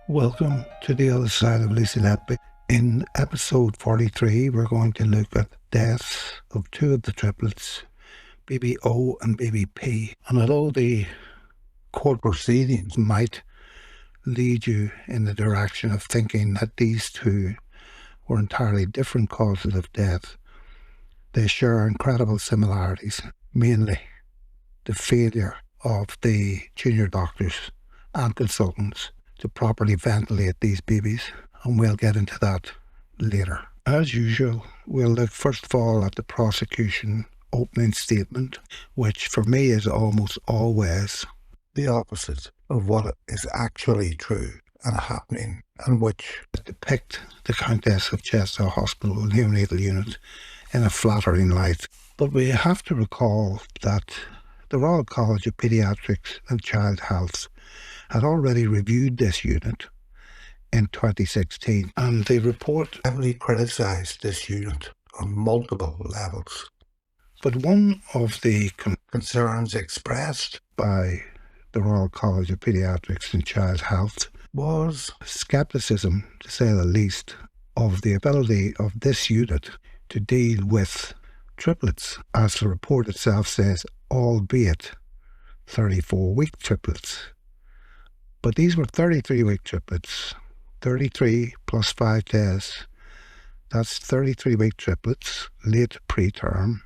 Welcome to the other side of Letby. In episode 43, we're going to look at the deaths of two of the triplets, baby O and baby P. And although the court proceedings might lead you in the direction of thinking that these two were entirely different causes of death, they share incredible similarities, mainly the failure of the junior doctors and consultants to properly ventilate these babies, and we'll get into that later. As usual, we'll look first of all at the prosecution opening statement, which for me is almost always the opposite of what is actually true and happening, and which depict the Countess of Chester Hospital neonatal unit in a flattering light. But we have to recall that the Royal College of Paediatrics and Child Health had already reviewed this unit in 2016, and the report heavily criticised this unit on multiple levels. But one of the concerns expressed by the Royal College of Paediatrics and Child Health was scepticism, to say the least, of the ability of this unit to deal with triplets, as the report itself says, albeit 34-week triplets. But these were 33-week triplets, 33 plus 5 days. That's 33-week triplets, late preterm.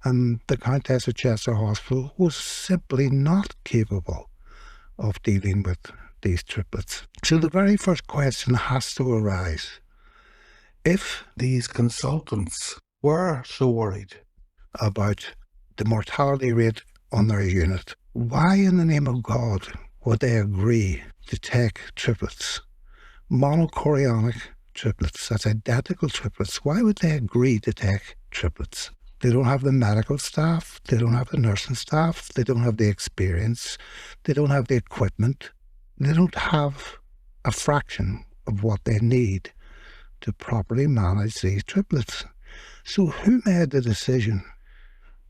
And the Countess of Chester Hospital was simply not capable of dealing with these triplets. So the very first question has to arise. If these consultants were so worried about the mortality rate on their unit, why in the name of God would they agree to take triplets, monochorionic triplets, that's identical triplets? Why would they agree to take triplets? They don't have the medical staff, they don't have the nursing staff, they don't have the experience, they don't have the equipment, they don't have a fraction of what they need to properly manage these triplets. So who made the decision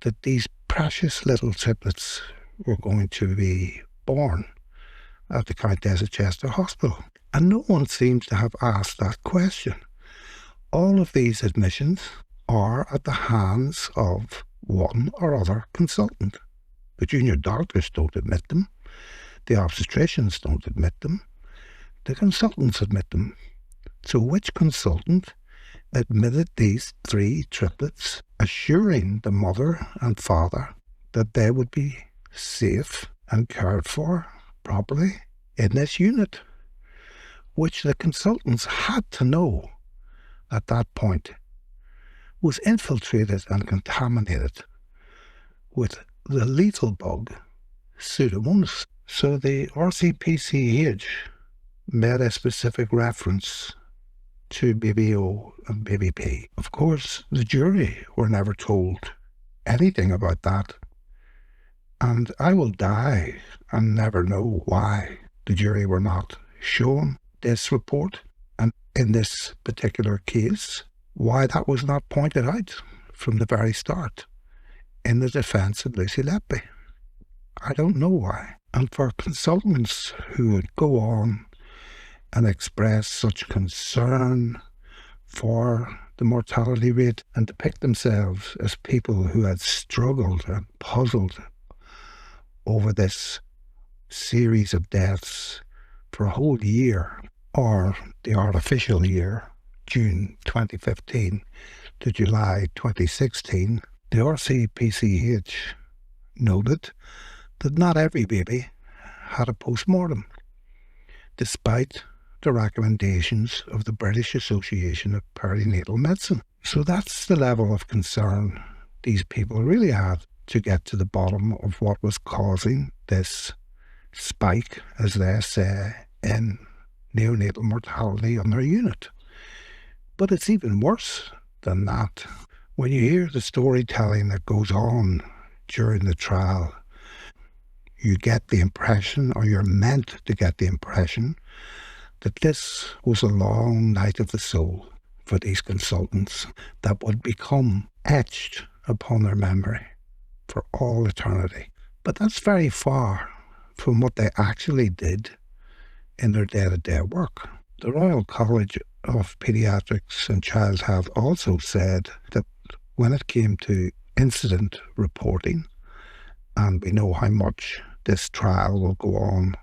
that these precious little triplets were going to be born at the Countess of Chester Hospital? And no one seems to have asked that question. All of these admissions are at the hands of one or other consultant. The junior doctors don't admit them. The obstetricians don't admit them. The consultants admit them. So which consultant admitted these 3 triplets, assuring the mother and father that they would be safe and cared for properly in this unit, which the consultants had to know at that point was infiltrated and contaminated with the lethal bug Pseudomonas. So the RCPCH made a specific reference to baby O and baby P. Of course, the jury were never told anything about that, and I will die and never know why the jury were not shown this report, and in this particular case, why that was not pointed out from the very start in the defence of Lucy Letby. I don't know why. And for consultants who would go on and express such concern for the mortality rate and depict themselves as people who had struggled and puzzled over this series of deaths for a whole year, or the artificial year, June 2015 to July 2016, the RCPCH noted that not every baby had a post-mortem, despite the recommendations of the British Association of Perinatal Medicine. So that's the level of concern these people really had to get to the bottom of what was causing this spike, as they say, in neonatal mortality on their unit. But it's even worse than that. When you hear the storytelling that goes on during the trial, you get the impression, or you're meant to get the impression, that this was a long night of the soul for these consultants that would become etched upon their memory for all eternity. But that's very far from what they actually did in their day-to-day work. The Royal College of Paediatrics and Child Health also said that when it came to incident reporting, and we know how much this trial will go on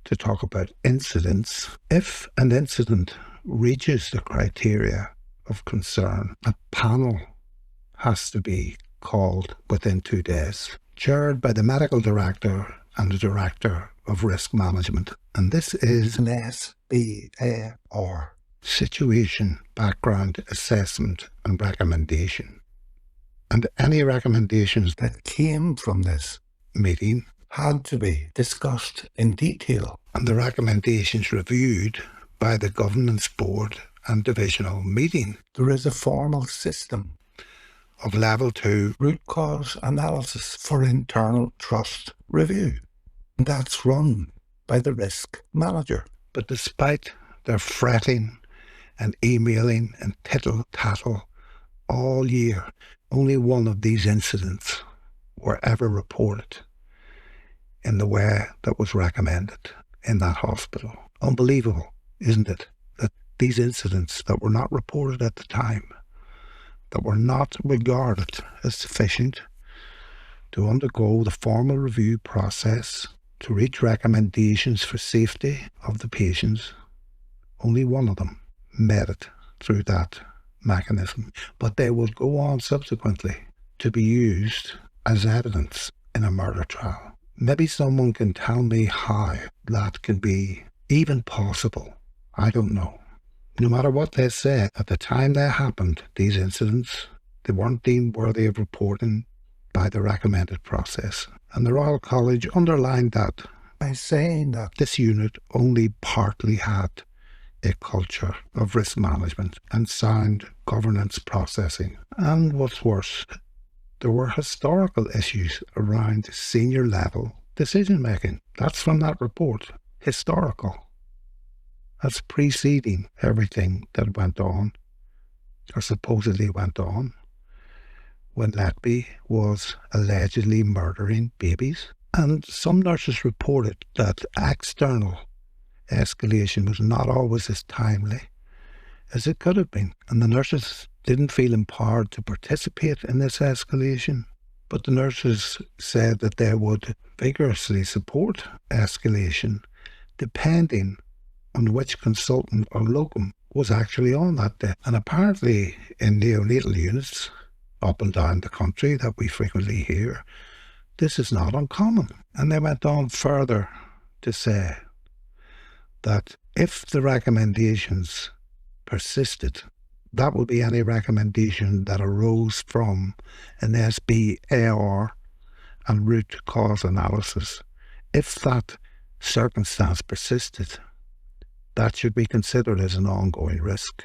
to talk about incidents, if an incident reaches the criteria of concern, a panel has to be called within 2 days, chaired by the medical director and the director of risk management. And this is an SBAR, Situation, Background, Assessment and Recommendation. And any recommendations that came from this meeting had to be discussed in detail, and the recommendations reviewed by the governance board and divisional meeting. There is a formal system of level 2 root cause analysis for internal trust review. And that's run by the risk manager. But despite their fretting and emailing and tittle-tattle all year, only one of these incidents were ever reported in the way that was recommended in that hospital. Unbelievable, isn't it? That these incidents that were not reported at the time, that were not regarded as sufficient to undergo the formal review process to reach recommendations for safety of the patients, only one of them made it through that mechanism. But they would go on subsequently to be used as evidence in a murder trial. Maybe someone can tell me how that can be even possible. I don't know. No matter what they say, at the time they happened, these incidents, they weren't deemed worthy of reporting by the recommended process. And the Royal College underlined that by saying that this unit only partly had a culture of risk management and sound governance processing. And what's worse, there were historical issues around senior level decision making. That's from that report. Historical. That's preceding everything that went on, or supposedly went on, when Letby was allegedly murdering babies. And some nurses reported that external escalation was not always as timely as it could have been. And the nurses didn't feel empowered to participate in this escalation. But the nurses said that they would vigorously support escalation depending on which consultant or locum was actually on that day. And apparently in neonatal units up and down the country that we frequently hear, this is not uncommon. And they went on further to say that if the recommendations persisted, that would be any recommendation that arose from an SBAR and root cause analysis. If that circumstance persisted, that should be considered as an ongoing risk.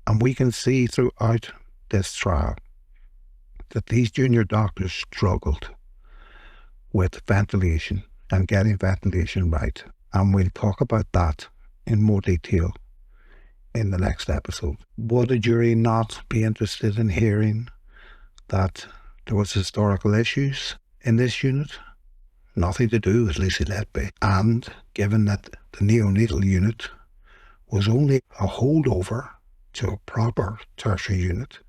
And we can see throughout this trial that these junior doctors struggled with ventilation and getting ventilation right. And we'll talk about that in more detail in the next episode. Would a jury not be interested in hearing that there was historical issues in this unit? Nothing to do with Lucy Letby. And given that the neonatal unit was only a holdover to a proper tertiary unit,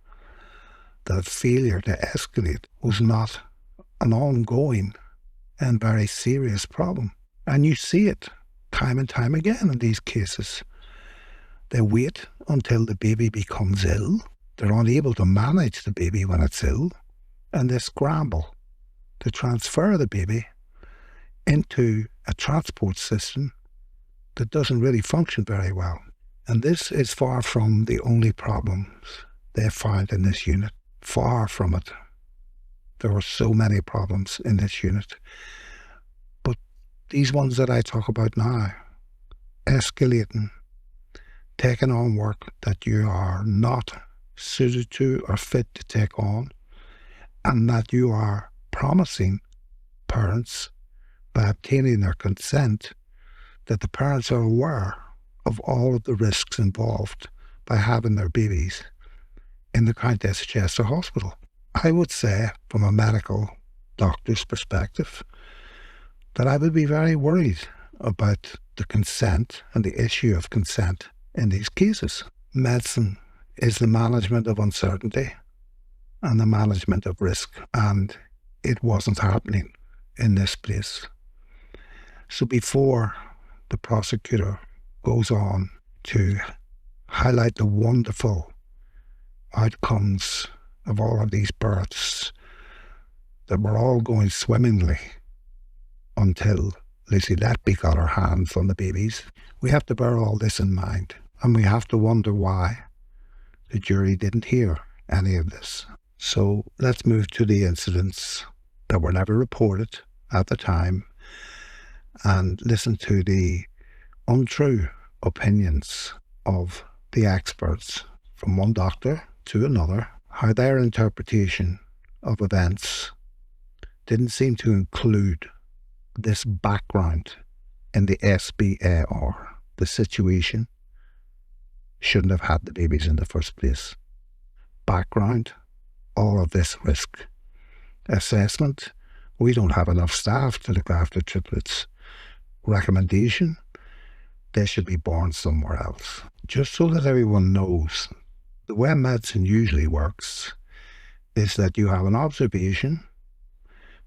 that failure to escalate was not an ongoing and very serious problem. And you see it time and time again in these cases. They wait until the baby becomes ill. They're unable to manage the baby when it's ill, and they scramble to transfer the baby into a transport system that doesn't really function very well. And this is far from the only problems they found in this unit. Far from it. There were so many problems in this unit. But these ones that I talk about now, escalating, taking on work that you are not suited to or fit to take on, and that you are promising parents by obtaining their consent that the parents are aware of all of the risks involved by having their babies in the Countess of Chester Hospital. I would say, from a medical doctor's perspective, that I would be very worried about the consent and the issue of consent in these cases. Medicine is the management of uncertainty and the management of risk, and it wasn't happening in this place. So before the prosecutor goes on to highlight the wonderful outcomes of all of these births that were all going swimmingly until Lucy Letby got her hands on the babies, we have to bear all this in mind, and we have to wonder why the jury didn't hear any of this. So let's move to the incidents that were never reported at the time and listen to the untrue opinions of the experts from one doctor to another, how their interpretation of events didn't seem to include this background in the SBAR. The situation shouldn't have had the babies in the first place. Background, all of this risk. Assessment, we don't have enough staff to look after triplets. Recommendation, they should be born somewhere else. Just so that everyone knows, the way medicine usually works is that you have an observation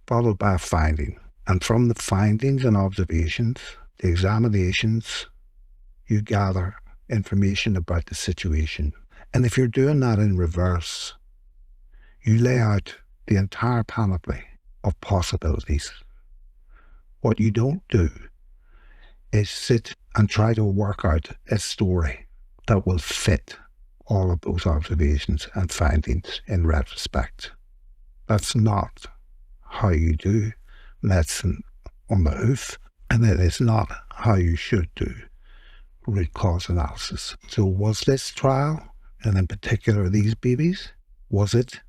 followed by a finding. And from the findings and observations, the examinations, you gather information about the situation. And if you're doing that in reverse, you lay out the entire panoply of possibilities. What you don't do is sit and try to work out a story that will fit all of those observations and findings in retrospect. That's not how you do medicine on the hoof, and it is not how you should do root cause analysis. So was this trial, and in particular these babies, was it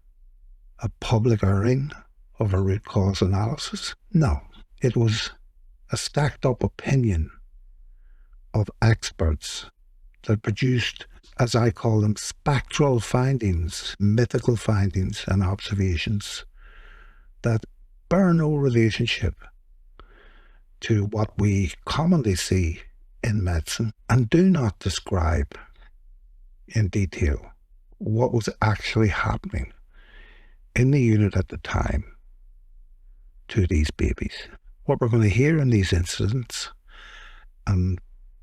a public airing of a root cause analysis? No, it was a stacked up opinion of experts that produced, as I call them, spectral findings, mythical findings and observations that bear no relationship to what we commonly see in medicine and do not describe in detail what was actually happening in the unit at the time to these babies. What we're going to hear in these incidents and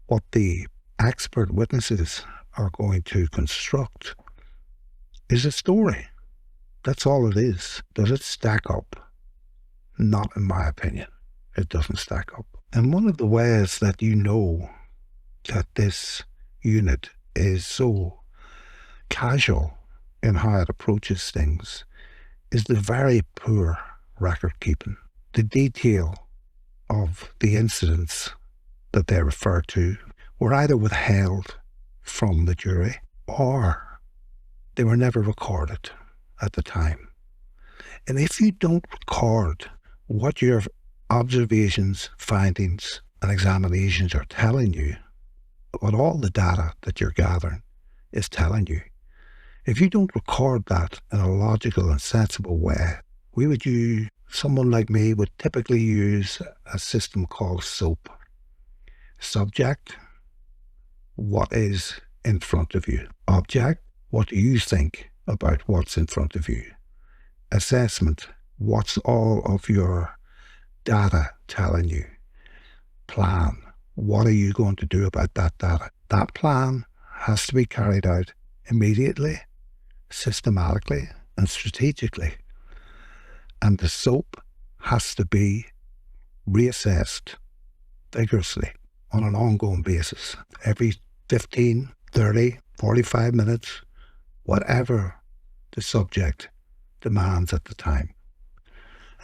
what the expert witnesses are going to construct is a story. That's all it is. Does it stack up? Not in my opinion. It doesn't stack up. And one of the ways that you know that this unit is so casual in how it approaches things is the very poor record keeping. The detail of the incidents that they refer to were either withheld from the jury or they were never recorded at the time. And if you don't record what your observations, findings and examinations are telling you, what all the data that you're gathering is telling you, if you don't record that in a logical and sensible way, someone like me would typically use a system called SOAP. Subject, what is in front of you? Object, what do you think about what's in front of you? Assessment, what's all of your data telling you? Plan, what are you going to do about that data? That plan has to be carried out immediately, systematically and strategically. And the SOAP has to be reassessed vigorously on an ongoing basis. Every 15, 30, 45 minutes, whatever the subject demands at the time.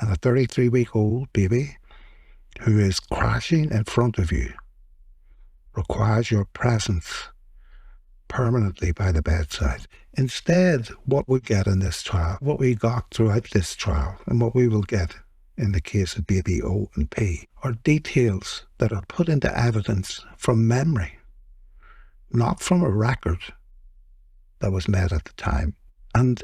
And a 33-week-old baby who is crashing in front of you requires your presence permanently by the bedside. Instead, what we get in this trial, what we got throughout this trial, and what we will get in the case of baby O and P, are details that are put into evidence from memory, not from a record that was made at the time. And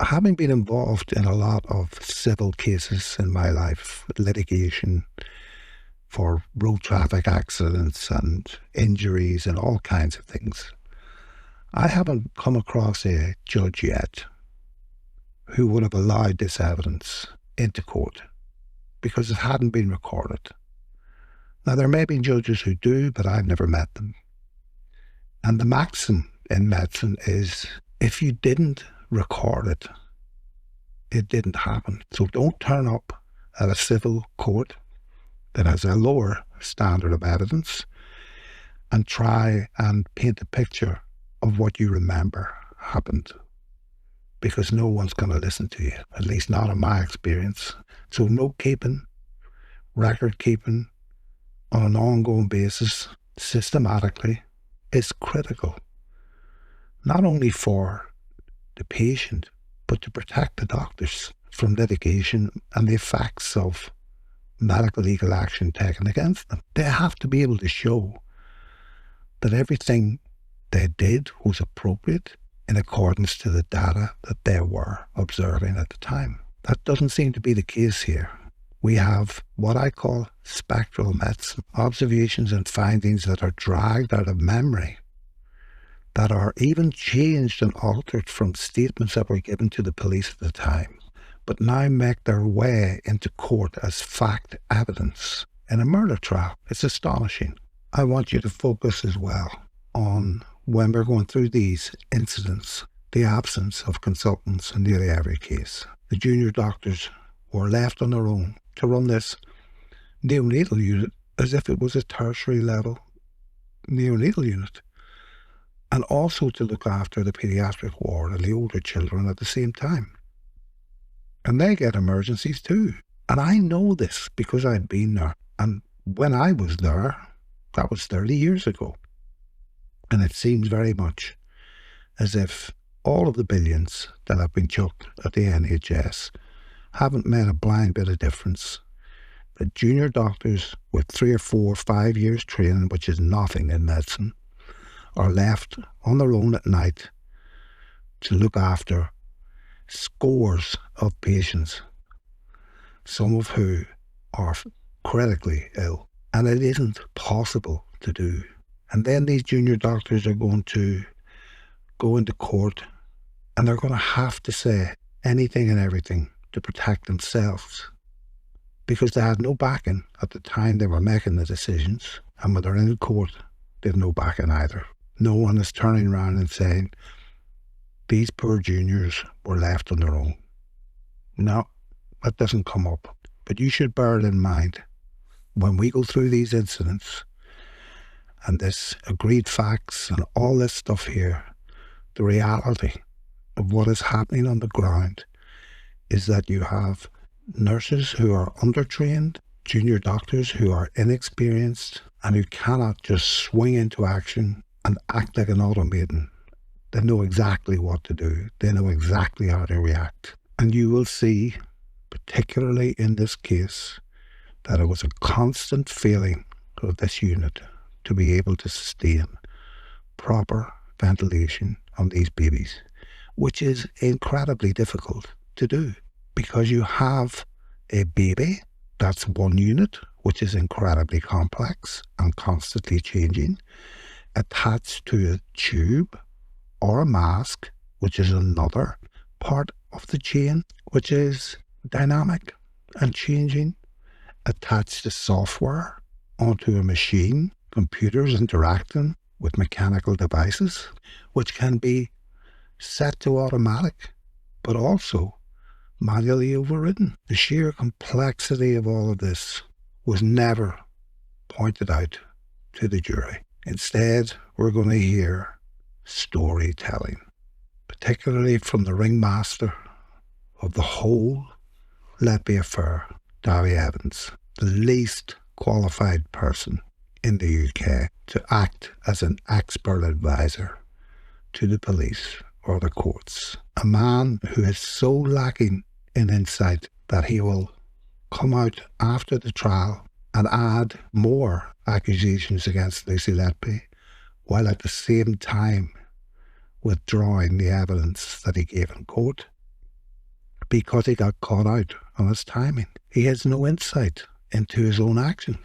having been involved in a lot of civil cases in my life, litigation, for road traffic accidents and injuries and all kinds of things. I haven't come across a judge yet who would have allowed this evidence into court because it hadn't been recorded. Now, there may be judges who do, but I've never met them. And the maxim in medicine is, if you didn't record it, it didn't happen. So don't turn up at a civil court that has a lower standard of evidence and try and paint a picture of what you remember happened, because no one's going to listen to you, at least not in my experience. So note keeping, record keeping on an ongoing basis, systematically, is critical, not only for the patient, but to protect the doctors from litigation and the effects of medical legal action taken against them. They have to be able to show that everything they did was appropriate in accordance to the data that they were observing at the time. That doesn't seem to be the case here. We have what I call spectral medicine, observations and findings that are dragged out of memory, that are even changed and altered from statements that were given to the police at the time, but now make their way into court as fact evidence in a murder trial. It's astonishing. I want you to focus as well on, when we're going through these incidents, the absence of consultants in nearly every case. The junior doctors were left on their own to run this neonatal unit as if it was a tertiary level neonatal unit, and also to look after the pediatric ward and the older children at the same time. And they get emergencies too. And I know this because I'd been there. And when I was there, that was 30 years ago. And it seems very much as if all of the billions that have been chucked at the NHS haven't made a blind bit of difference. The junior doctors with 3 or 4 or 5 years training, which is nothing in medicine, are left on their own at night to look after scores of patients, some of who are critically ill, and it isn't possible to do. And then these junior doctors are going to go into court and they're going to have to say anything and everything to protect themselves, because they had no backing at the time they were making the decisions, and when they're in court they have no backing either. No one is turning around and saying these poor juniors were left on their own. No, that doesn't come up. But you should bear it in mind when we go through these incidents and this agreed facts and all this stuff here, the reality of what is happening on the ground is that you have nurses who are undertrained, junior doctors who are inexperienced and who cannot just swing into action and act like an automaton. They know exactly what to do. They know exactly how to react. And you will see, particularly in this case, that it was a constant failing of this unit to be able to sustain proper ventilation on these babies, which is incredibly difficult to do, because you have a baby, that's one unit, which is incredibly complex and constantly changing, attached to a tube or a mask, which is another part of the chain, which is dynamic and changing, attached to software onto a machine, computers interacting with mechanical devices, which can be set to automatic, but also manually overridden. The sheer complexity of all of this was never pointed out to the jury. Instead, we're going to hear storytelling, particularly from the ringmaster of the whole Letby affair, Darry Evans, the least qualified person in the UK to act as an expert advisor to the police or the courts. A man who is so lacking in insight that he will come out after the trial and add more accusations against Lucy Letby, while at the same time withdrawing the evidence that he gave in court because he got caught out on his timing. He has no insight into his own actions.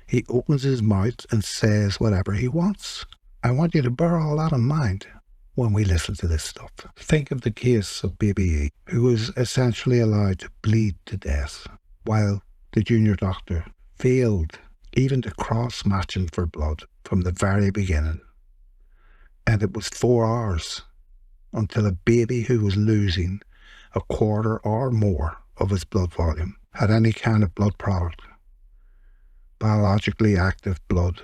He opens his mouth and says whatever he wants. I want you to bear all that in mind when we listen to this stuff. Think of the case of baby E, who was essentially allowed to bleed to death, while the junior doctor failed even to cross-match him for blood from the very beginning. And it was 4 hours until a baby who was losing a quarter or more of his blood volume had any kind of blood product, biologically active blood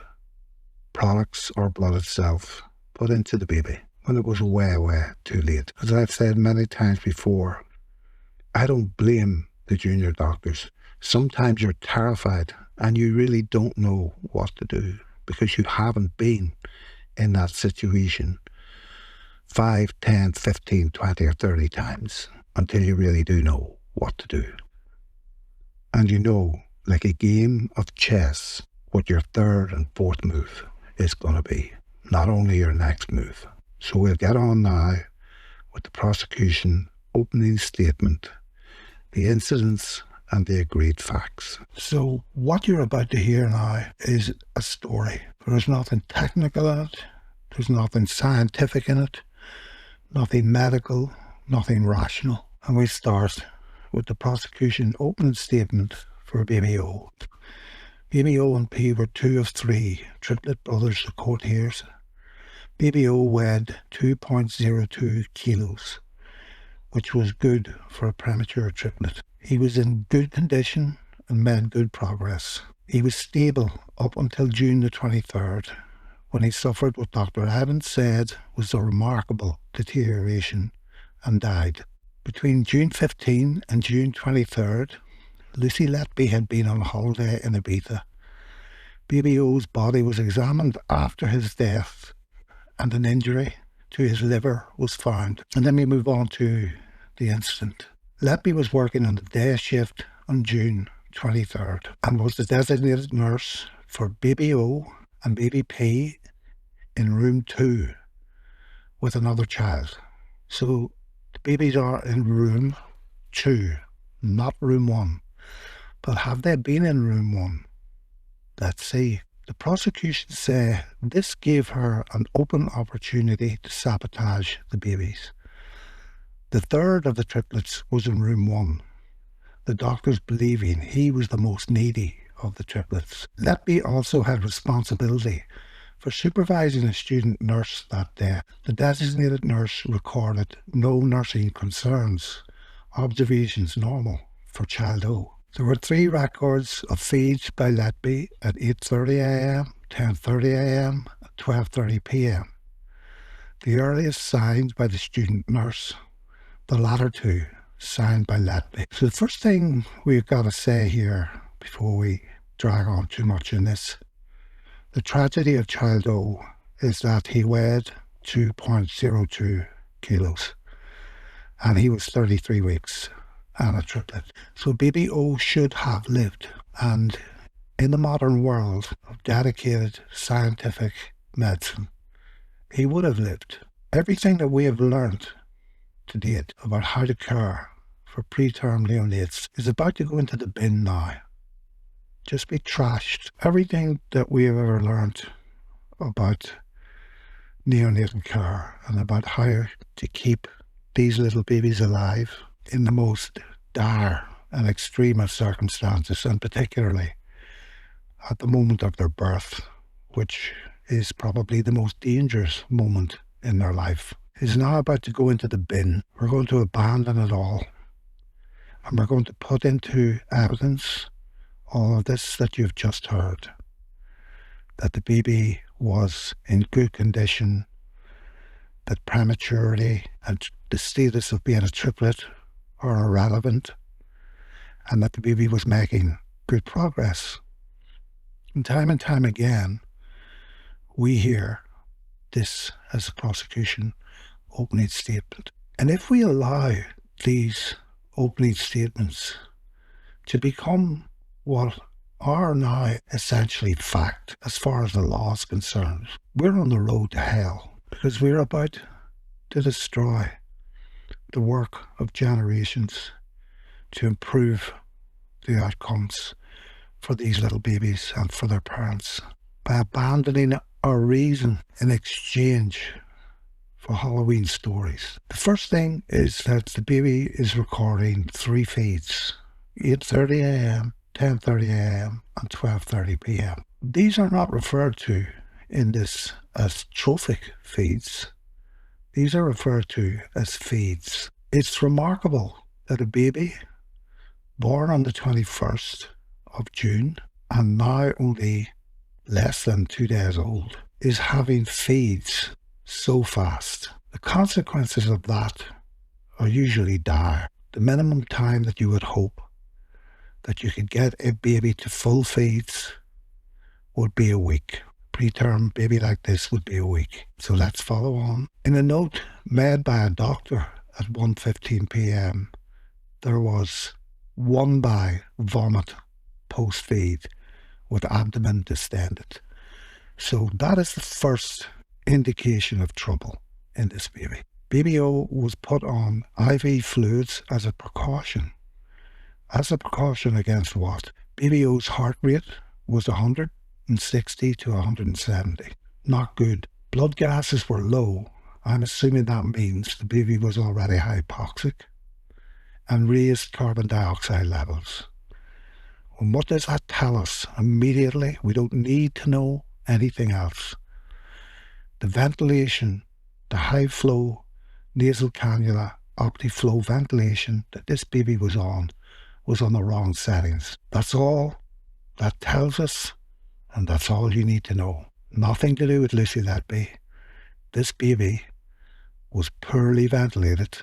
products or blood itself, put into the baby when it was way, way too late. As I've said many times before, I don't blame the junior doctors. Sometimes you're terrified and you really don't know what to do because you haven't been in that situation 5, 10, 15, 20 or 30 times until you really do know what to do. And you know, like a game of chess, what your third and fourth move is going to be, not only your next move. So we'll get on now with the prosecution opening statement, the incidents and the agreed facts. So what you're about to hear now is a story. There's nothing technical in it, there's nothing scientific in it, nothing medical, nothing rational. And we start with the prosecution opening statement for baby O. Baby O and P were 2 of 3 triplet brothers, the court hears. Baby O weighed 2.02 kilos, which was good for a premature triplet. He was in good condition and made good progress. He was stable up until June the 23rd, when he suffered what Dr. Evans said was a remarkable deterioration and died. Between June 15 and June 23rd, Lucy Letby had been on holiday in Ibiza. Baby O's body was examined after his death and an injury to his liver was found. And then we move on to the incident. Letby was working on the day shift on June 23rd and was the designated nurse for baby O and baby P in room 2 with another child. So the babies are in room 2, not room 1. But have they been in room 1? Let's see. The prosecution say this gave her an open opportunity to sabotage the babies. The third of the triplets was in room 1, the doctors believing he was the most needy of the triplets. Letby also had responsibility for supervising a student nurse that day. The designated nurse recorded no nursing concerns, observations normal for child O. There were 3 records of feeds by Letby at 8:30 a.m, 10:30 a.m, and 12:30 p.m. The earliest signed by the student nurse, the latter 2 signed by Letby. So the first thing we've got to say here, before we drag on too much in this, the tragedy of child O is that he weighed 2.02 kilos and he was 33 weeks and a triplet. So baby O should have lived, and in the modern world of dedicated scientific medicine, he would have lived. Everything that we have learned to date about how to care for preterm neonates is about to go into the bin now. Just be trashed. Everything that we have ever learned about neonatal care and about how to keep these little babies alive in the most dire and extreme of circumstances, and particularly at the moment of their birth, which is probably the most dangerous moment in their life, is now about to go into the bin. We're going to abandon it all, and we're going to put into evidence all of this that you've just heard, that the baby was in good condition, that prematurity and the status of being a triplet are irrelevant, and that the baby was making good progress. And time again, we hear this as a prosecution opening statement. And if we allow these opening statements to become what are now essentially fact as far as the law is concerned, we're on the road to hell, because we're about to destroy the work of generations to improve the outcomes for these little babies and for their parents by abandoning our reason in exchange for Halloween stories. The first thing is that the baby is recording 3 feeds, 8:30 a.m, 10:30 a.m, and 12:30 p.m. These are not referred to in this as trophic feeds. These are referred to as feeds. It's remarkable that a baby born on the 21st of June and now only less than 2 days old is having feeds so fast. The consequences of that are usually dire. The minimum time that you would hope that you could get a baby to full feeds would be a week. Preterm baby like this would be a week. So let's follow on. In a note made by a doctor at 1:15 p.m, there was 1 by vomit post-feed with abdomen distended. So that is the first indication of trouble in this baby. Baby O was put on IV fluids as a precaution. As a precaution against what? Baby O's heart rate was 160 to 170. Not good. Blood gases were low. I'm assuming that means the baby was already hypoxic, and raised carbon dioxide levels. And what does that tell us? Immediately, we don't need to know anything else. The ventilation, the high flow nasal cannula opti-flow ventilation that this baby was on the wrong settings. That's all that tells us, and that's all you need to know. Nothing to do with Lucy Letby. This baby was poorly ventilated,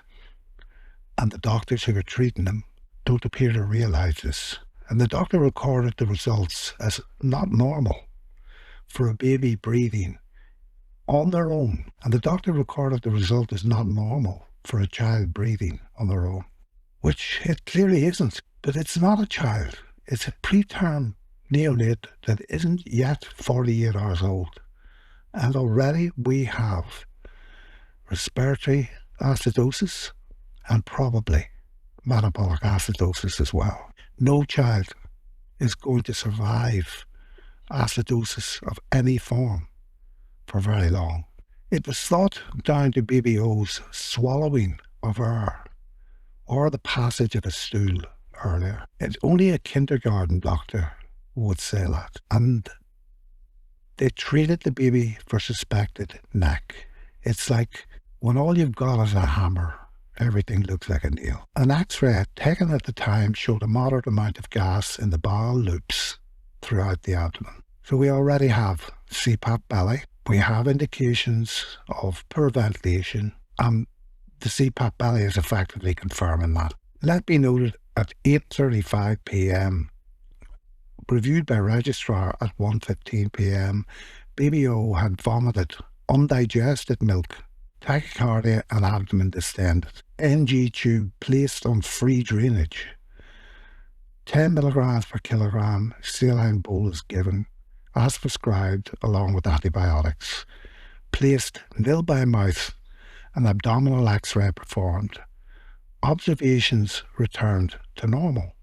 and the doctors who were treating him don't appear to realise this. And the doctor recorded the results as not normal for a baby breathing on their own. And the doctor recorded the result as not normal for a child breathing on their own, which it clearly isn't. But it's not a child. It's a preterm neonate that isn't yet 48 hours old. And already we have respiratory acidosis and probably metabolic acidosis as well. No child is going to survive acidosis of any form for very long. It was thought down to baby O's swallowing of air or the passage of a stool earlier. It's only a kindergarten doctor would say that. And they treated the baby for suspected neck. It's like when all you've got is a hammer, everything looks like a nail. An X-ray taken at the time showed a moderate amount of gas in the bowel loops throughout the abdomen. So we already have CPAP belly. We have indications of poor ventilation, and the CPAP belly is effectively confirming that. Let me note at 8:35 p.m, reviewed by registrar at 1:15 p.m, baby O had vomited undigested milk, tachycardia and abdomen distended. NG tube placed on free drainage. 10 milligrams per kilogram saline bolus given as prescribed along with antibiotics. Placed nil by mouth and abdominal X-ray performed. Observations returned to normal.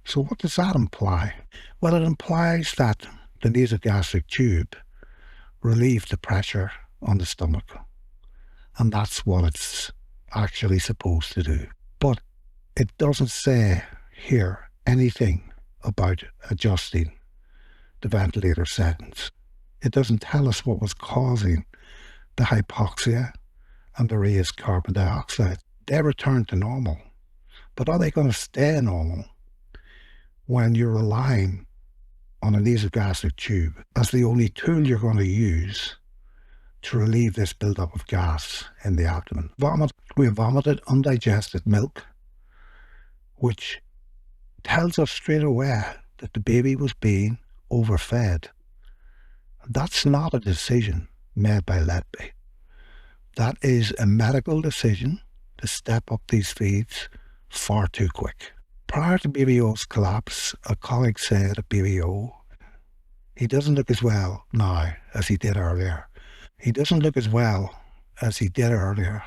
So what does that imply? Well, it implies that the nasogastric tube relieved the pressure on the stomach. And that's what it's actually supposed to do. But it doesn't say here anything about adjusting the ventilator settings. It doesn't tell us what was causing the hypoxia and the raised carbon dioxide. They returned to normal. But are they going to stay normal when you're relying on a nasogastric tube as the only tool you're going to use to relieve this buildup of gas in the abdomen? We vomited undigested milk, which tells us straight away that the baby was being overfed. That's not a decision made by Letby. That is a medical decision to step up these feeds far too quick. Prior to baby O's collapse, a colleague said of baby O, he doesn't look as well now as he did earlier. He doesn't look as well as he did earlier.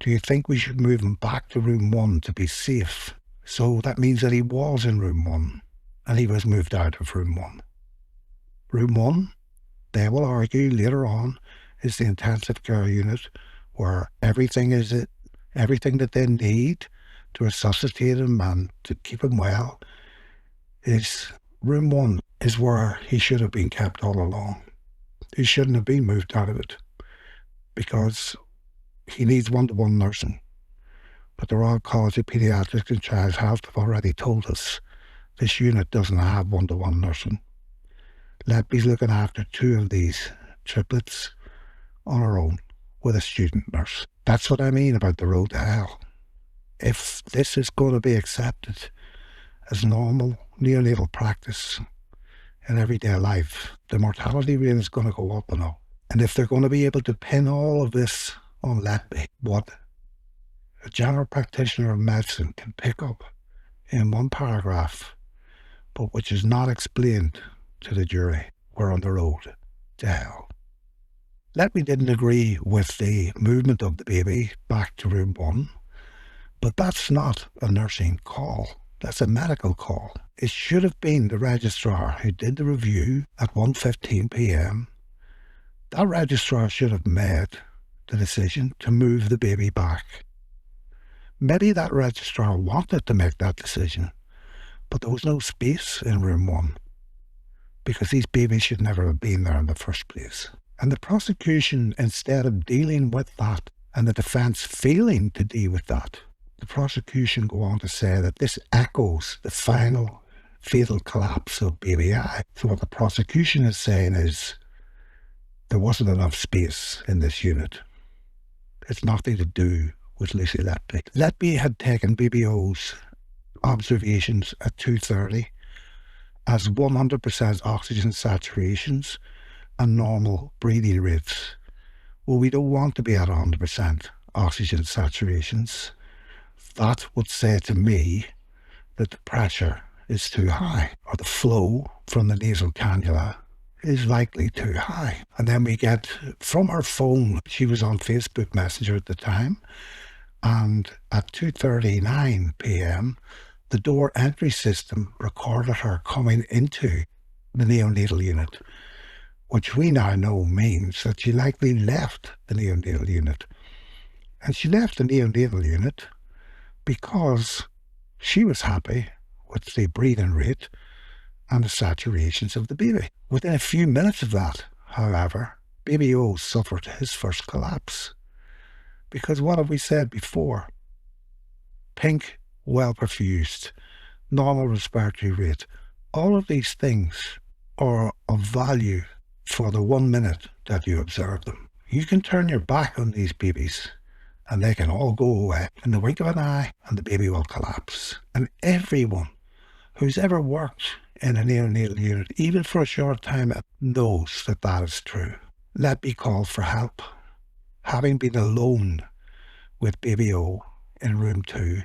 Do you think we should move him back to room 1 to be safe? So that means that he was in room 1 and he was moved out of room 1. Room 1, they will argue later on, is the intensive care unit where everything that they need to resuscitate him and to keep him well. Is room 1 is where he should have been kept all along. He shouldn't have been moved out of it because he needs one-to-one nursing. But the Royal College of Paediatrics and Child Health have already told us this unit doesn't have one-to-one nursing. Letby's looking after 2 of these triplets on her own with a student nurse. That's what I mean about the road to hell. If this is going to be accepted as normal neonatal practice in everyday life, the mortality rate is going to go up and up. And if they're going to be able to pin all of this on Letby, what a general practitioner of medicine can pick up in one paragraph, but which is not explained to the jury, we're on the road to hell. Letby didn't agree with the movement of the baby back to room 1, but that's not a nursing call. That's a medical call. It should have been the registrar who did the review at 1:15 p.m. That registrar should have made the decision to move the baby back. Maybe that registrar wanted to make that decision, but there was no space in room 1 because these babies should never have been there in the first place. And the prosecution, instead of dealing with that and the defence failing to deal with that, the prosecution go on to say that this echoes the final fatal collapse of baby I. So what the prosecution is saying is there wasn't enough space in this unit. It's nothing to do with Lucy Letby. Letby had taken BBO's observations at 2:30 as 100% oxygen saturations and normal breathing rates. Well, we don't want to be at 100% oxygen saturations. That would say to me that the pressure is too high, or the flow from the nasal cannula is likely too high. And then we get from her phone, she was on Facebook Messenger at the time, and at 2:39 p.m, the door entry system recorded her coming into the neonatal unit, which we now know means that she likely left the neonatal unit. And she left the neonatal unit because she was happy with the breathing rate and the saturations of the baby. Within a few minutes of that, however, baby O suffered his first collapse. Because what have we said before? Pink, well perfused, normal respiratory rate. All of these things are of value for the 1 minute that you observe them. You can turn your back on these babies and they can all go away in the wink of an eye and the baby will collapse. And everyone who's ever worked in a neonatal unit, even for a short time, knows that that is true. Letby called for help, having been alone with baby O in room 2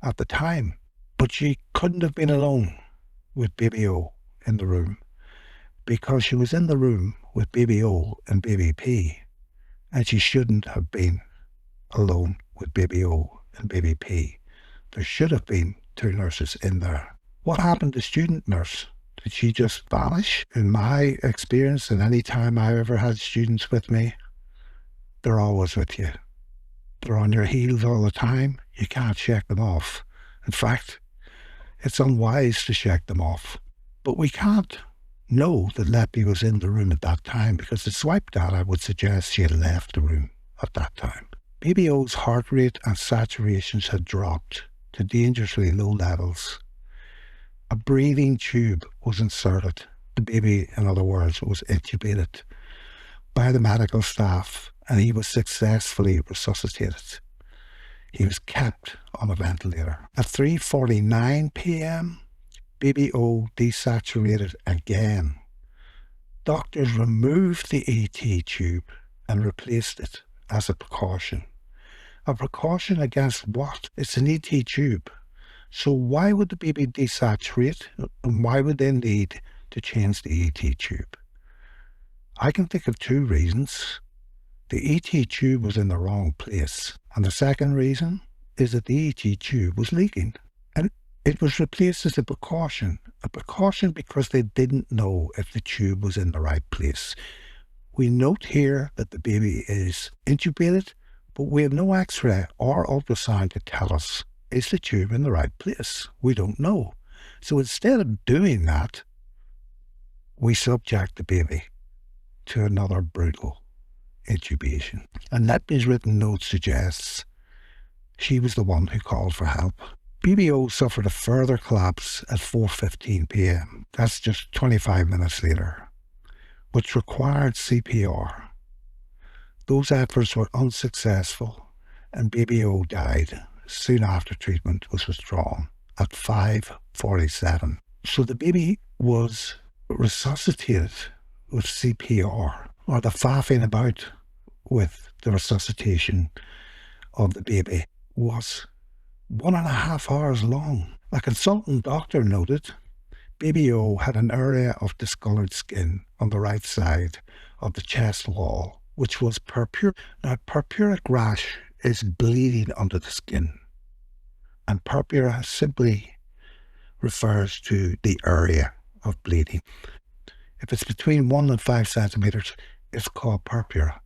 at the time. But she couldn't have been alone with baby O in the room because she was in the room with baby O and baby P, and she shouldn't have been alone with baby O and baby P. There should have been 2 nurses in there. What happened to student nurse? Did she just vanish? In my experience, and any time I ever had students with me, they're always with you. They're on your heels all the time. You can't shake them off. In fact, it's unwise to shake them off. But we can't know that Letby was in the room at that time because the swipe data would suggest she had left the room at that time. Baby O's heart rate and saturations had dropped to dangerously low levels. A breathing tube was inserted. The baby, in other words, was intubated by the medical staff and he was successfully resuscitated. He was kept on a ventilator. At 3:49 p.m, baby O desaturated again. Doctors removed the ET tube and replaced it as a precaution. A precaution against what? It's an ET tube. So why would the baby desaturate and why would they need to change the ET tube? I can think of 2 reasons. The ET tube was in the wrong place. And the second reason is that the ET tube was leaking. And It was replaced as a precaution because they didn't know if the tube was in the right place. We note here that the baby is intubated, but we have no X-ray or ultrasound to tell us, is the tube in the right place? We don't know. So instead of doing that, we subject the baby to another brutal intubation. And Letby's written note suggests she was the one who called for help. BBO suffered a further collapse at 4:15 p.m. That's just 25 minutes later, which required CPR. Those efforts were unsuccessful, and BBO died soon after treatment was withdrawn at 5:47. So the baby was resuscitated with CPR, or the faffing about with the resuscitation of the baby was 1.5 hours long. A consultant doctor noted Baby O had an area of discoloured skin on the right side of the chest wall, which was purpuric. Now, purpuric rash is bleeding under the skin, and purpura simply refers to the area of bleeding. If it's between 1 and 5 centimetres, it's called purpura.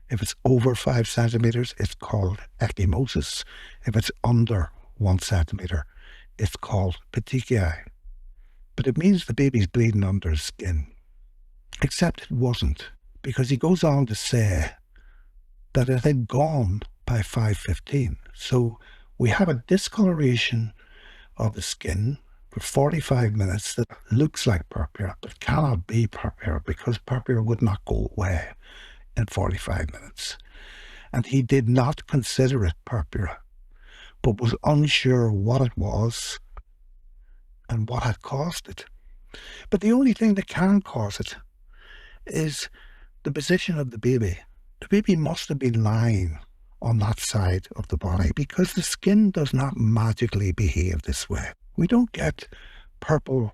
If it's over 5 centimetres, it's called ecchymosis. If it's under 1 centimetre, it's called petechiae. But it means the baby's bleeding under his skin. Except it wasn't, because he goes on to say that it had gone by 5:15. So we have a discoloration of the skin for 45 minutes that looks like purpura, but cannot be purpura because purpura would not go away in 45 minutes. And he did not consider it purpura, but was unsure what it was and what had caused it. But the only thing that can cause it is the position of the baby. The baby must have been lying on that side of the body because the skin does not magically behave this way. We don't get purple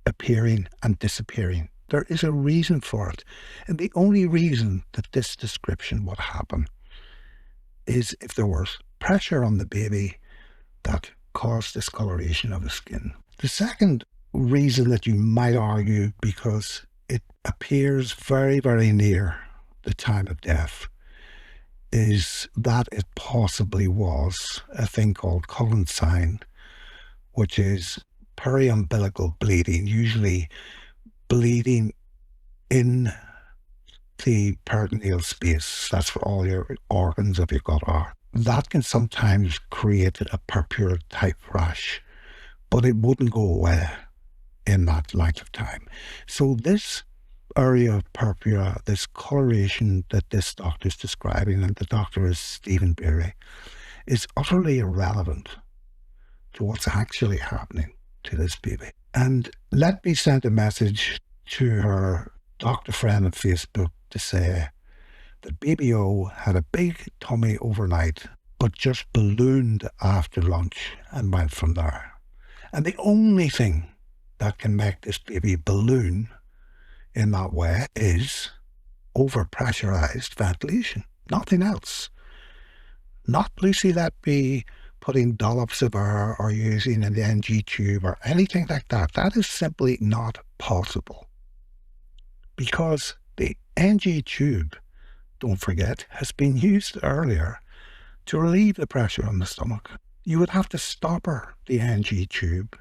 appearing and disappearing. There is a reason for it. And the only reason that this description would happen is if there was pressure on the baby that caused discoloration of the skin. The second reason that you might argue, because it appears very, very near the time of death, is that it possibly was a thing called Cullen's sign, which is periumbilical bleeding, usually bleeding in the peritoneal space. That's where all your organs of your gut are. That can sometimes create a purpura type rash, but it wouldn't go away in that length of time. So this area of purpura, this coloration that this doctor is describing, and the doctor is Stephen Beery, is utterly irrelevant to what's actually happening to this baby. And Letby sent a message to her doctor friend on Facebook to say that Baby O had a big tummy overnight, but just ballooned after lunch and went from there. And the only thing that can make this baby balloon in that way is overpressurized ventilation. Nothing else. Not Lucy Letby putting dollops of air or using an NG tube or anything like that. That is simply not possible. Because the NG tube, don't forget, has been used earlier to relieve the pressure on the stomach. You would have to stopper the NG tube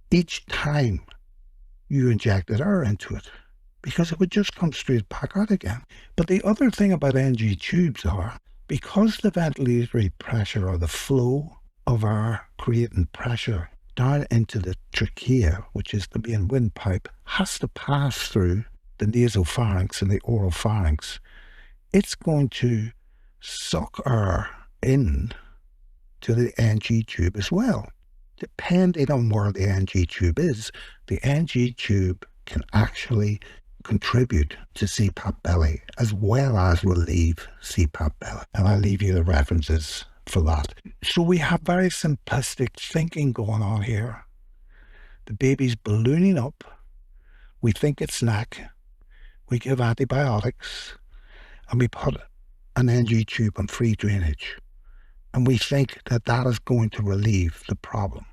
each time you injected air into it, because it would just come straight back out again. But the other thing about NG tubes are, because the ventilatory pressure or the flow of air creating pressure down into the trachea, which is the main windpipe, has to pass through the nasopharynx and the oropharynx, it's going to suck air in to the NG tube as well. Depending on where the NG tube is, the NG tube can actually contribute to CPAP belly as well as relieve CPAP belly. And I'll leave you the references for that. So we have very simplistic thinking going on here. The baby's ballooning up. We think it's neck. We give antibiotics. And we put an NG tube on free drainage. And we think that that is going to relieve the problem.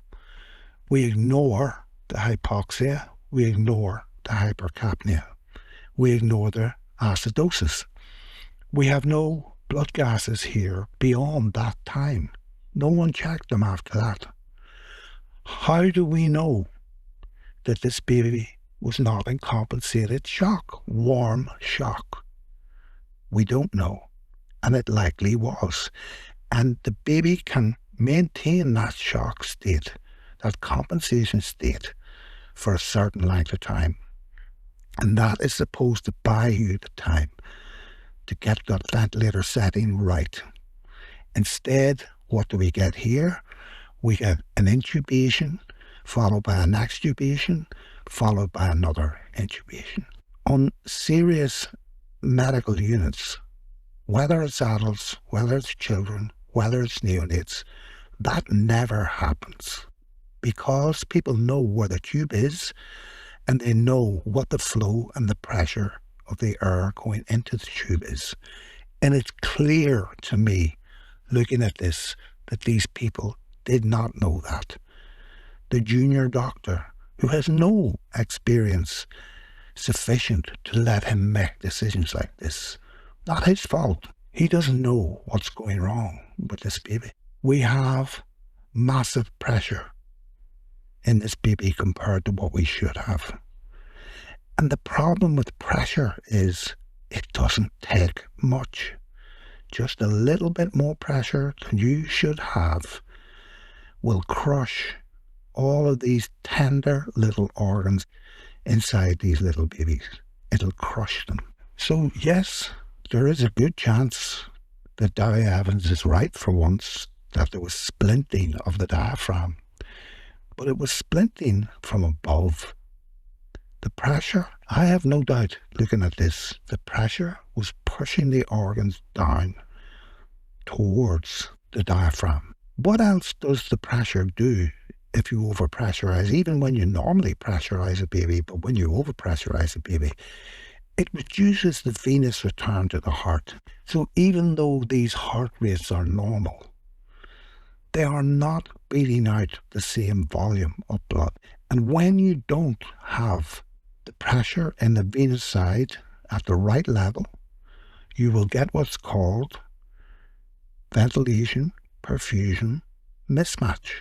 We ignore the hypoxia, we ignore the hypercapnia, we ignore the acidosis. We have no blood gases here beyond that time. No one checked them after that. How do we know that this baby was not in compensated shock, warm shock? We don't know, and it likely was. And the baby can maintain that shock state, that compensation state, for a certain length of time. And that is supposed to buy you the time to get that ventilator setting right. Instead, what do we get here? We get an intubation, followed by an extubation, followed by another intubation. On serious medical units, whether it's adults, whether it's children, whether it's neonates, that never happens, because people know where the tube is and they know what the flow and the pressure of the air going into the tube is. And it's clear to me, looking at this, that these people did not know that. The junior doctor, who has no experience sufficient to let him make decisions like this, not his fault. He doesn't know what's going wrong with this baby. We have massive pressure in this baby compared to what we should have. And the problem with pressure is it doesn't take much. Just a little bit more pressure than you should have will crush all of these tender little organs inside these little babies. It'll crush them. So yes, there is a good chance that Dowie Evans is right for once, that there was splinting of the diaphragm. But it was splinting from above. The pressure, I have no doubt, looking at this, the pressure was pushing the organs down towards the diaphragm. What else does the pressure do if you overpressurize? Even when you normally pressurize a baby, but when you overpressurize a baby, it reduces the venous return to the heart. So even though these heart rates are normal, they are not beating out the same volume of blood. And when you don't have the pressure in the venous side at the right level, you will get what's called ventilation perfusion mismatch.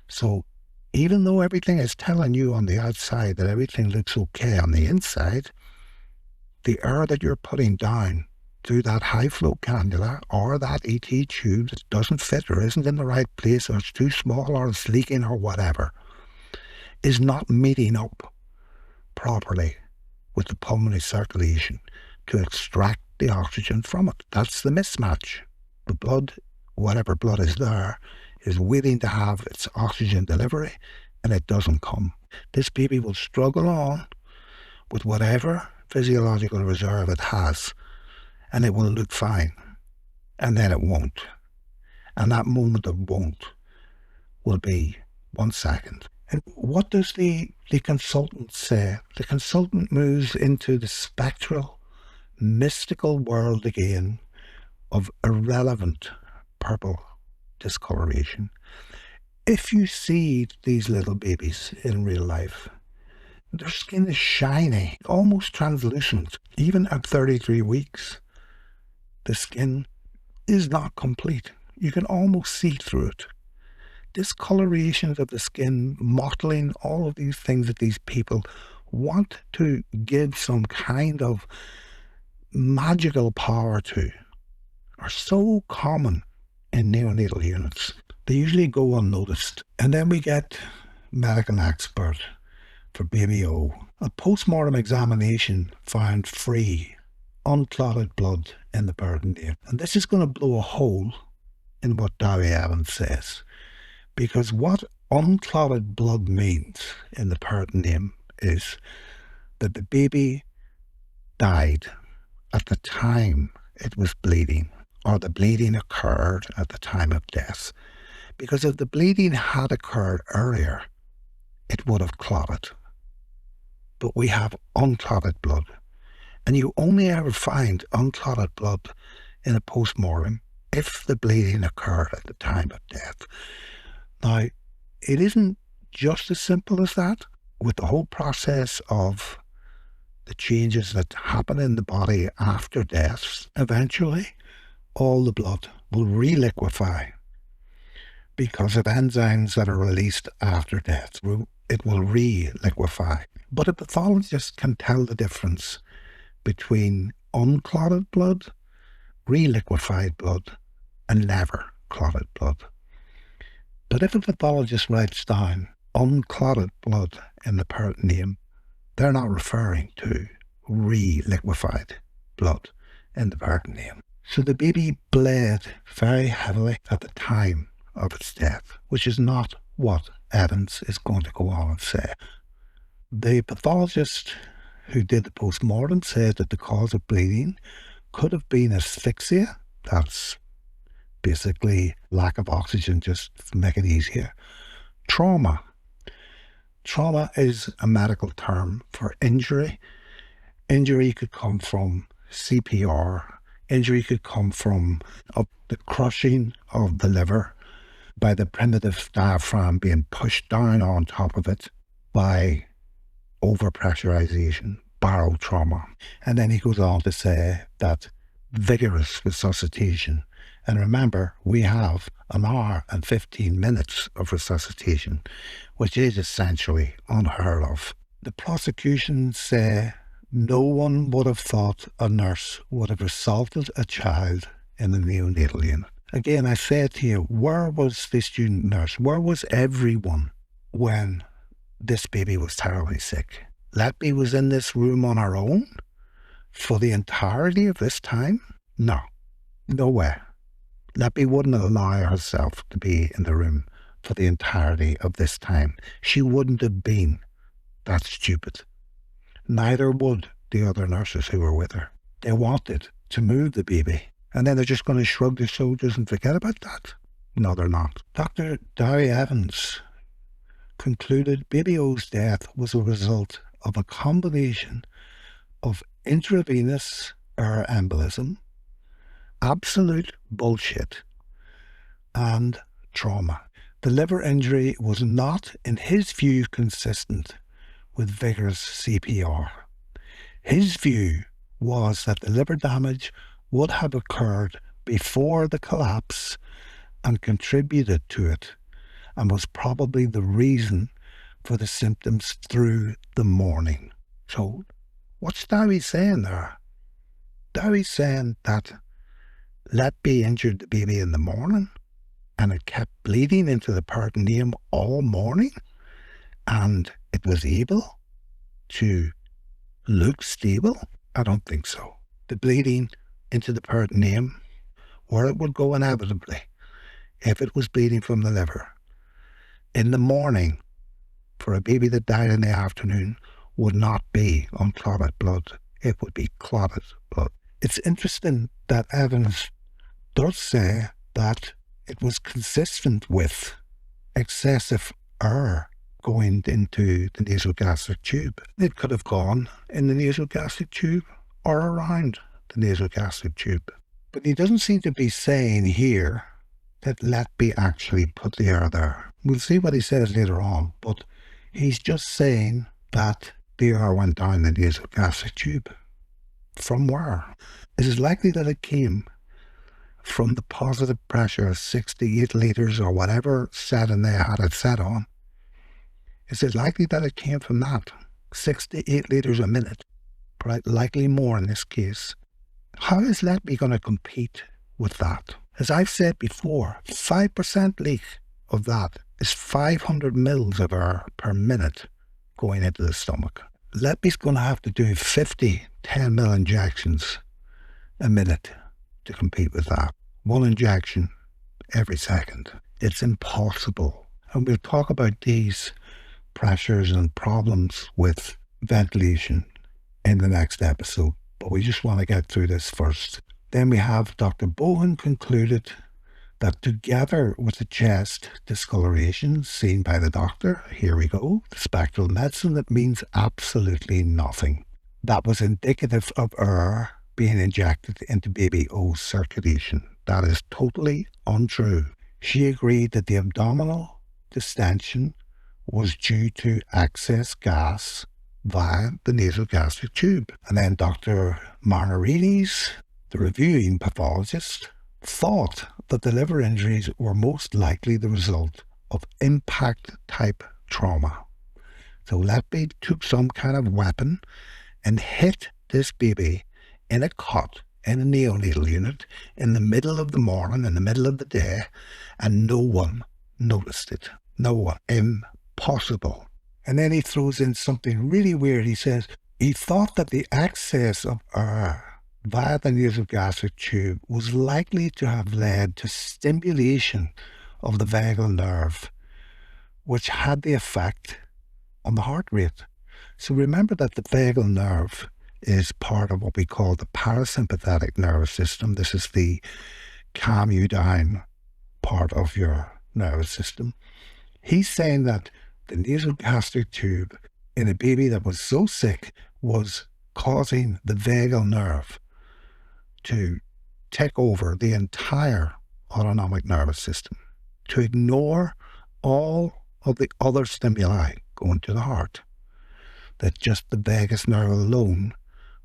So even though everything is telling you on the outside that everything looks okay on the inside, the air that you're putting down through that high flow cannula or that ET tube that doesn't fit or isn't in the right place, or it's too small, or it's leaking, or whatever, is not meeting up properly with the pulmonary circulation to extract the oxygen from it. That's the mismatch. The blood, whatever blood is there, is waiting to have its oxygen delivery, and it doesn't come. This baby will struggle on with whatever physiological reserve it has, and it will look fine, and then it won't. And that moment of won't will be 1 second. And what does the consultant say? The consultant moves into the spectral, mystical world again of irrelevant purple discoloration. If you see these little babies in real life, their skin is shiny, almost translucent. Even at 33 weeks, the skin is not complete. You can almost see through it. Discolorations of the skin, mottling, all of these things that these people want to give some kind of magical power to are so common in neonatal units. They usually go unnoticed. And then we get medical expert for baby O. A post-mortem examination found free, unclotted blood in the peritoneum. And this is going to blow a hole in what Dowie Evans says. Because what unclotted blood means in the peritoneum is that the baby died at the time it was bleeding, or the bleeding occurred at the time of death. Because if the bleeding had occurred earlier, it would have clotted. But we have unclotted blood. And you only ever find unclotted blood in a post-mortem if the bleeding occurred at the time of death. Now, it isn't just as simple as that, with the whole process of the changes that happen in the body after death, eventually all the blood will reliquefy because of enzymes that are released after death. It will reliquefy. But a pathologist can tell the difference between unclotted blood, reliquefied blood, and never clotted blood. But if a pathologist writes down unclotted blood in the peritoneum, they're not referring to reliquefied blood in the peritoneum. So the baby bled very heavily at the time of its death, which is not what Evans is going to go on and say. The pathologist who did the post-mortem said that the cause of bleeding could have been asphyxia. That's basically lack of oxygen, just to make it easier. Trauma. Trauma is a medical term for injury. Injury could come from CPR. Injury could come from the crushing of the liver by the primitive diaphragm being pushed down on top of it by overpressurization, barotrauma. And then he goes on to say that vigorous resuscitation. And remember, we have an hour and 15 minutes of resuscitation, which is essentially unheard of. The prosecution say no one would have thought a nurse would have assaulted a child in the neonatal unit. Again, I said to you, where was the student nurse? Where was everyone when this baby was terribly sick? Letby was in this room on her own for the entirety of this time? No, no way. Letby wouldn't allow herself to be in the room for the entirety of this time. She wouldn't have been that stupid. Neither would the other nurses who were with her. They wanted to move the baby, and then they're just going to shrug their shoulders and forget about that? No, they're not. Dr. Derry Evans concluded baby O's death was a result of a combination of intravenous air embolism, absolute bullshit, and trauma. The liver injury was not, in his view, consistent with vigorous CPR. His view was that the liver damage would have occurred before the collapse and contributed to it, and was probably the reason for the symptoms through the morning. So, what's Dowie saying there? Dowie's saying that Letby injured the baby in the morning, and it kept bleeding into the peritoneum all morning, and it was able to look stable? I don't think so. The bleeding into the peritoneum, where it would go inevitably, if it was bleeding from the liver, in the morning, for a baby that died in the afternoon, would not be unclotted blood. It would be clotted blood. It's interesting that Evans does say that it was consistent with excessive air going into the nasogastric tube. It could have gone in the nasogastric tube or around the nasogastric tube. But he doesn't seem to be saying here that Letby actually put the air there. We'll see what he says later on, but he's just saying that the air went down the nasogastric tube. From where? It is likely that it came from the positive pressure of 68 litres or whatever setting they had it set on. Is it likely that it came from that? 68 litres a minute, but likely more in this case. How is Letby going to compete with that? As I've said before, 5% leak of that is 500 mils of air per minute going into the stomach. Letby's going to have to do 50 10 mil injections a minute to compete with that. One injection every second. It's impossible. And we'll talk about these pressures and problems with ventilation in the next episode, but we just want to get through this first. Then we have Dr. Bowen concluded that together with the chest discoloration seen by the doctor, here we go, the spectral medicine, that means absolutely nothing. That was indicative of air being injected into baby O's circulation. That is totally untrue. She agreed that the abdominal distension was due to excess gas via the nasogastric tube. And then Dr. Marnarides, the reviewing pathologist, thought that the liver injuries were most likely the result of impact-type trauma. So Letby took some kind of weapon and hit this baby in a cot in a neonatal unit in the middle of the morning, in the middle of the day, and no one noticed it. No one. Impossible. And then he throws in something really weird. He says he thought that the excess of air via the nasogastric tube was likely to have led to stimulation of the vagal nerve, which had the effect on the heart rate. So remember that the vagal nerve is part of what we call the parasympathetic nervous system. This is the calm you down part of your nervous system. He's saying that the nasogastric tube in a baby that was so sick was causing the vagal nerve to take over the entire autonomic nervous system, to ignore all of the other stimuli going to the heart, that just the vagus nerve alone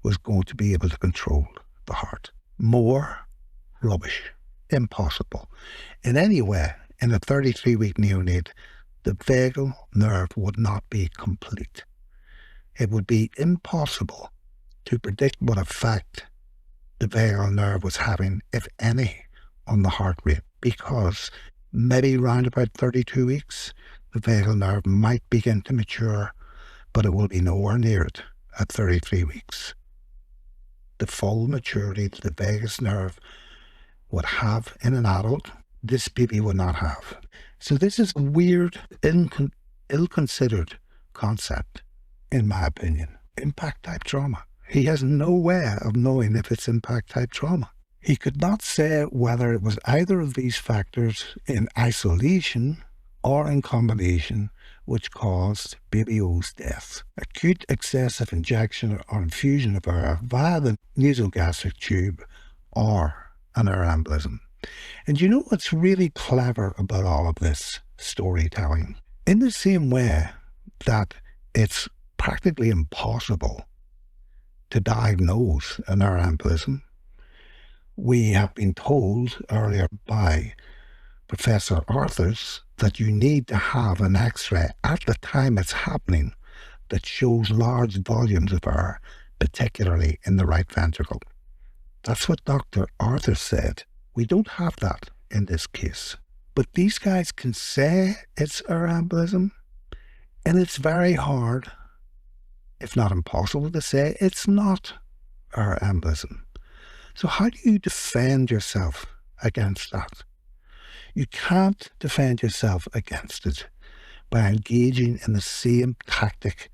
was going to be able to control the heart. More rubbish. Impossible. In any way, in a 33-week neonate, the vagal nerve would not be complete. It would be impossible to predict what effect the vagal nerve was having, if any, on the heart rate, because maybe around about 32 weeks, the vagal nerve might begin to mature, but it will be nowhere near it at 33 weeks. The full maturity that the vagus nerve would have in an adult, this baby would not have. So this is a weird, ill-considered concept, in my opinion. Impact-type trauma. He has no way of knowing if it's impact-type trauma. He could not say whether it was either of these factors in isolation or in combination which caused baby O's death. Acute excessive injection or infusion of air via the nasogastric tube or an air embolism. And you know what's really clever about all of this storytelling? In the same way that it's practically impossible to diagnose an air embolism, we have been told earlier by Professor Arthurs that you need to have an X-ray at the time it's happening that shows large volumes of air, particularly in the right ventricle. That's what Dr. Arthurs said. We don't have that in this case. But these guys can say it's air embolism, and it's very hard, if not impossible, to say it's not air embolism. So how do you defend yourself against that? You can't defend yourself against it by engaging in the same tactic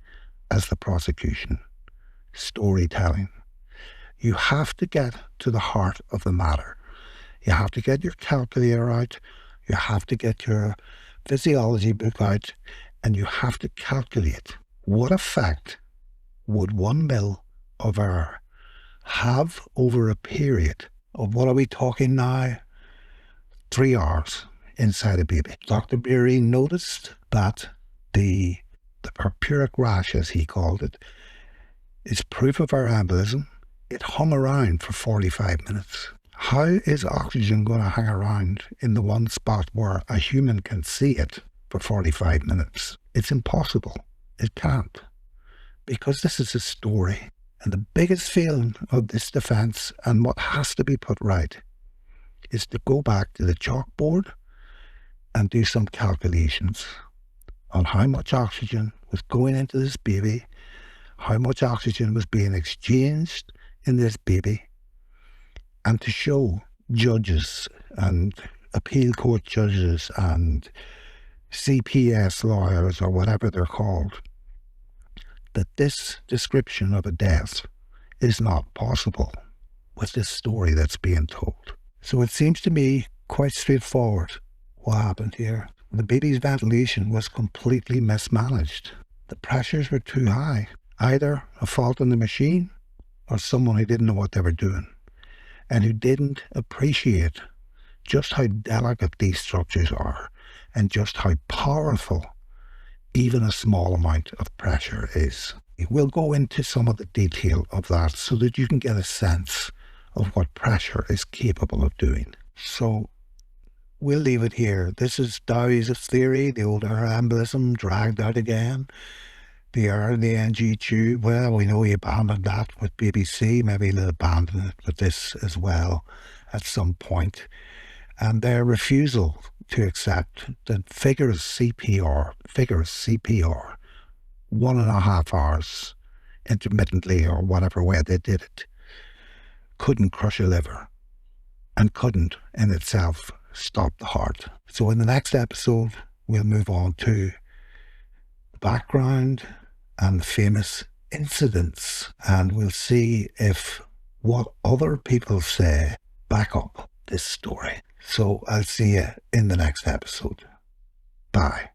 as the prosecution, storytelling. You have to get to the heart of the matter. You have to get your calculator out, you have to get your physiology book out, and you have to calculate what effect would 1 ml of air have over a period of, what are we talking now, 3 hours inside a baby. Dr. Beery noticed that the purpuric rash, as he called it, is proof of air embolism. It hung around for 45 minutes. How is oxygen going to hang around in the one spot where a human can see it for 45 minutes? It's impossible. It can't. Because this is a story. And the biggest failing of this defense, and what has to be put right, is to go back to the chalkboard and do some calculations on how much oxygen was going into this baby, how much oxygen was being exchanged in this baby, and to show judges and appeal court judges and CPS lawyers, or whatever they're called, that this description of a death is not possible with this story that's being told. So it seems to me quite straightforward what happened here. The baby's ventilation was completely mismanaged. The pressures were too high. Either a fault in the machine or someone who didn't know what they were doing and who didn't appreciate just how delicate these structures are and just how powerful even a small amount of pressure is. We'll go into some of the detail of that so that you can get a sense of what pressure is capable of doing. So we'll leave it here. This is Dow's theory, the old air embolism dragged out again. The air in the NG tube, well, we know he abandoned that with BBC. Maybe he'll abandon it with this as well at some point. And their refusal to accept that figures CPR, 1.5 hours intermittently or whatever way they did it, couldn't crush a liver and couldn't in itself stop the heart. So in the next episode, we'll move on to the background and the famous incidents, and we'll see if what other people say back up this story. So I'll see you in the next episode. Bye.